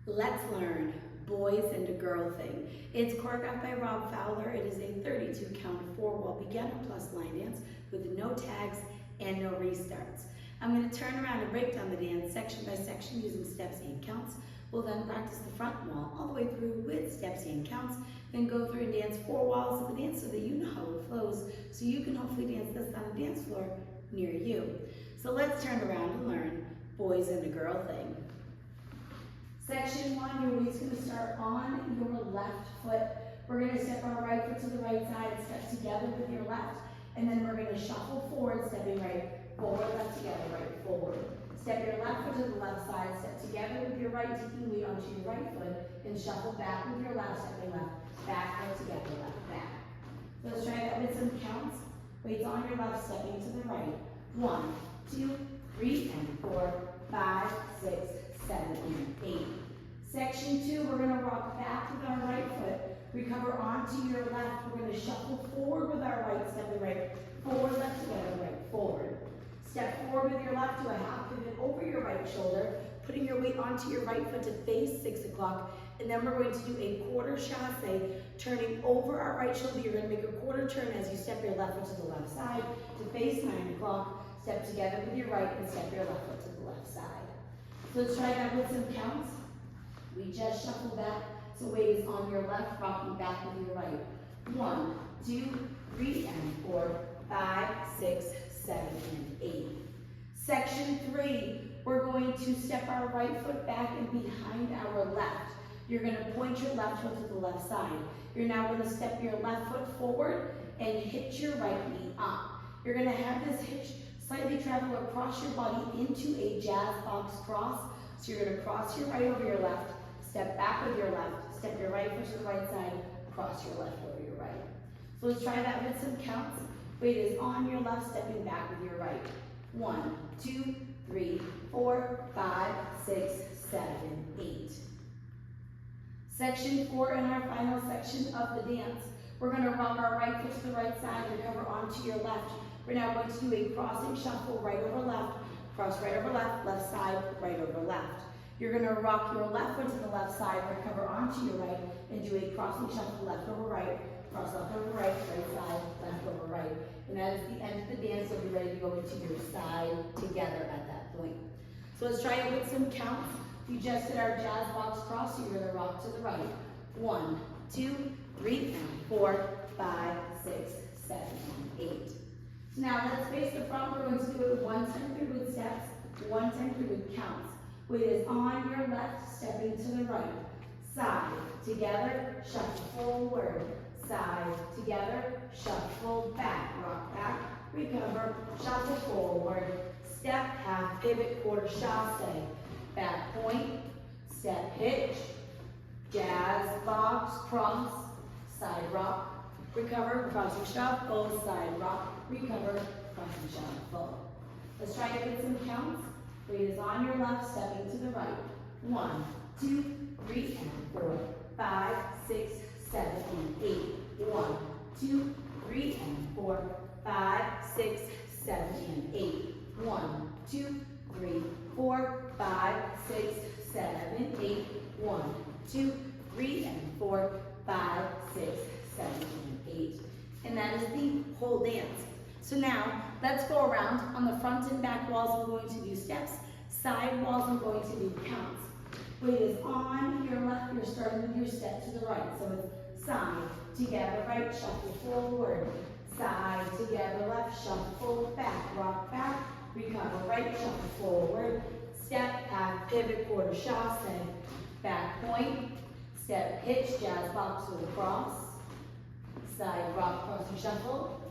Let's learn boys and a girl thing. It's choreographed by Rob Fowler. It is a 32 count 4-wall beginner plus line dance with no tags and no restarts. I'm going to turn around and break down the dance section by section using steps and counts. We'll then practice the front wall all the way through with steps and counts, then go through and dance 4 walls of the dance so that you know how it flows, so you can hopefully dance this on a dance floor near you. So let's turn around and learn boys and a girl thing. Section 1, your weight's going to start on your left foot. We're going to step our right foot to the right side and step together with your left. And then we're going to shuffle forward, stepping right, forward, left, together, right, forward. Step your left foot to the left side, step together with your right, taking weight onto your right foot, and shuffle back with your left, stepping left, back, right, together, left, back. So let's try that with some counts. Weights on your left, stepping to the right. 1, 2, 3, and 4, 5, 6, 7, and 8. Section 2, we're going to rock back with our right foot, recover onto your left. We're going to shuffle forward with our right, stepping right, forward, left, together, right, forward. Step forward with your left to a half pivot over your right shoulder, putting your weight onto your right foot to face 6 o'clock, and then we're going to do a quarter chassé, turning over our right shoulder. You're going to make a quarter turn as you step your left foot to the left side to face 9 o'clock, step together with your right, and step your left foot to the left side. So let's try that with some counts. We just shuffle back, so weight is on your left, rocking back with your right. 1, 2, 3, and 4, 5, 6, 7, and 8. Section 3, we're going to step our right foot back and behind our left. You're going to point your left foot to the left side. You're now going to step your left foot forward and hitch your right knee up. You're going to have this hitch slightly travel across your body into a jazz box cross. So you're going to cross your right over your left, step back with your left, step your right foot to the right side, cross your left over your right. So let's try that with some counts. Weight is on your left, stepping back with your right. 1, 2, 3, 4, 5, 6, 7, 8. Section 4 in our final section of the dance. We're going to rock our right foot to the right side, recover onto your left. We're now going to do a crossing shuffle, right over left, cross right over left, left side, right over left. You're going to rock your left foot to the left side, recover onto your right, and do a crossing shuffle, left over right, cross left over right, right side, left over right. And that is the end of the dance, so be ready to go into your side together at that point. So let's try it with some counts. We just did our jazz box cross, so you're going to rock to the right. 1, 2, 3, and 4, 5, 6, 7, and 8. So now let's face the front. We're going to do it 1 time through with steps, 1 time through with counts. Weight is on your left, stepping to the right. Side, together, shuffle forward. Side, together, shuffle back. Rock back, recover, shuffle forward. Step, half pivot, quarter chassé. Back point, step hitch, jazz box, cross, side rock, recover, crossing shuffle, side rock, recover, crossing shuffle. Let's try it with some counts. Weight is on your left, stepping to the right. 1, 2, 3, and 4, 5, 6, 7, and 8. 1, 2, 3, and 4, 5, 6, 7, and 8. 1, 2, 3, 4, 5, 6, 7, 8. 1, 2, 3, and 4, 5, 6, 7, and 8. And that is the whole dance. So now, let's go around. On the front and back walls, I'm going to do steps. Side walls, I'm going to do counts. Weight is on your left. You're starting with your step to the right. So it's side, together, right, shuffle forward. Side, together, left, shuffle back. Rock back, recover, right, shuffle forward. Step, half pivot, quarter chassé. Back point, step hitch, jazz box with a cross. Side rock, crossing shuffle.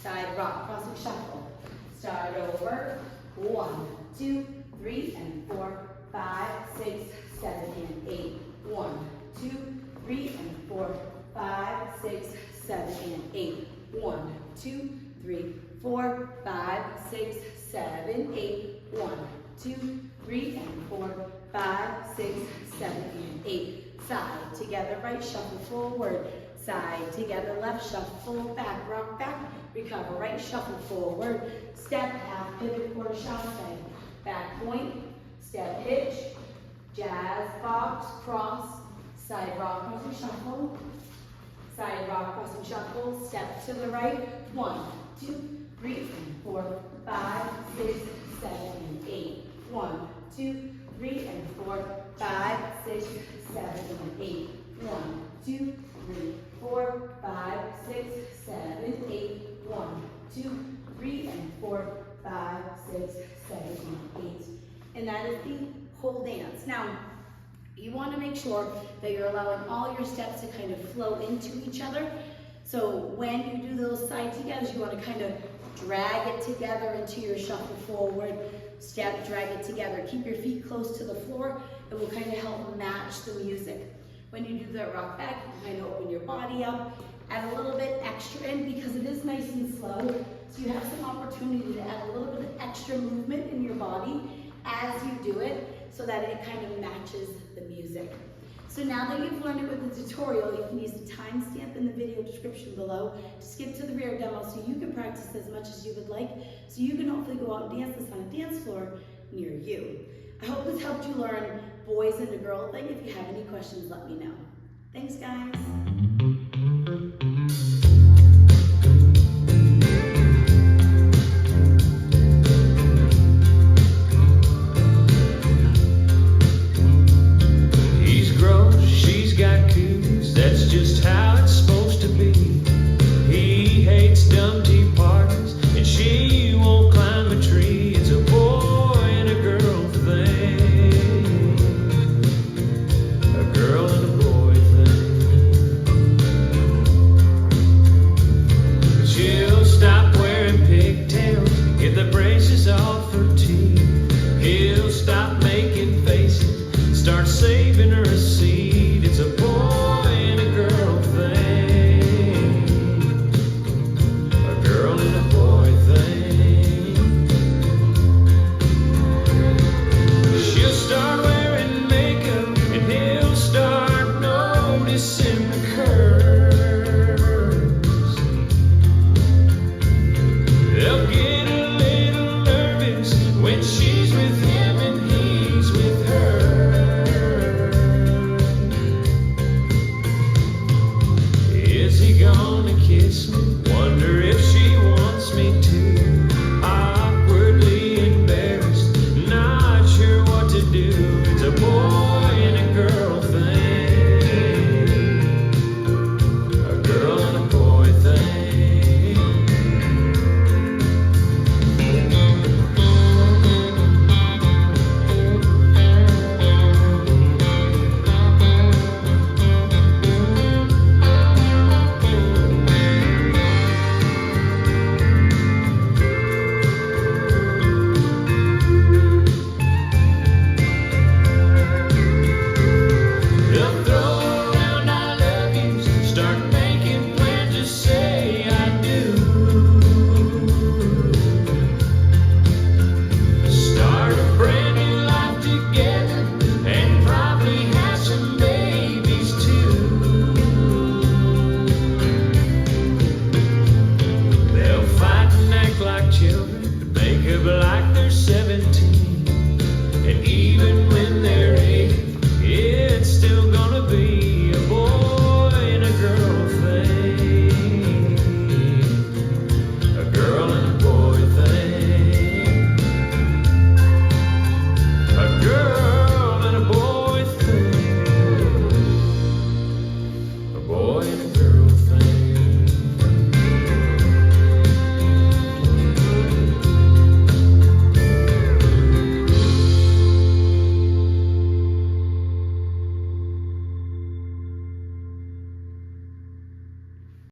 Side rock, crossing shuffle. Start over. 1, 2, 3, and 4, 5, 6, 7, and 8. 1, 2, 3, and 4, 5, 6, 7, and 8. 1, 2, 3, 4, 5, 6, 7, 8. 1, 2, 3, and 4, 5, 6, 7, and 8. Side, together, right, shuffle forward. Side, together, left, shuffle back, rock back, recover, right, shuffle forward, step, half pivot, quarter chassé, back point, step hitch, jazz, box, cross, side rock, crossing shuffle, side rock, crossing shuffle, step to the right, 1, 2, 3, 4, 5, 6, 7, and 8. 1, 2, 3, and 4, 5, 6, 7, and 8. 1, 2, 3, 4, 5, 6, 7, 8. 1, 2, 3, and 4, 5, 6, 7, and 8. And that is the whole dance. Now, you want to make sure that you're allowing all your steps to kind of flow into each other. So when you do those side togethers, you want to kind of drag it together into your shuffle forward, step, drag it together. Keep your feet close to the floor. It will kind of help match the music. When you do the rock back, you kind of open your body up, add a little bit extra in because it is nice and slow. So you have some opportunity to add a little bit of extra movement in your body as you do it so that it kind of matches the music. So now that you've learned it with the tutorial, you can use the timestamp in the video description below to skip to the rear demo so you can practice as much as you would like, so you can hopefully go out and dance this on a dance floor near you. I hope this helped you learn boys and a girl thing. If you have any questions, let me know. Thanks, guys.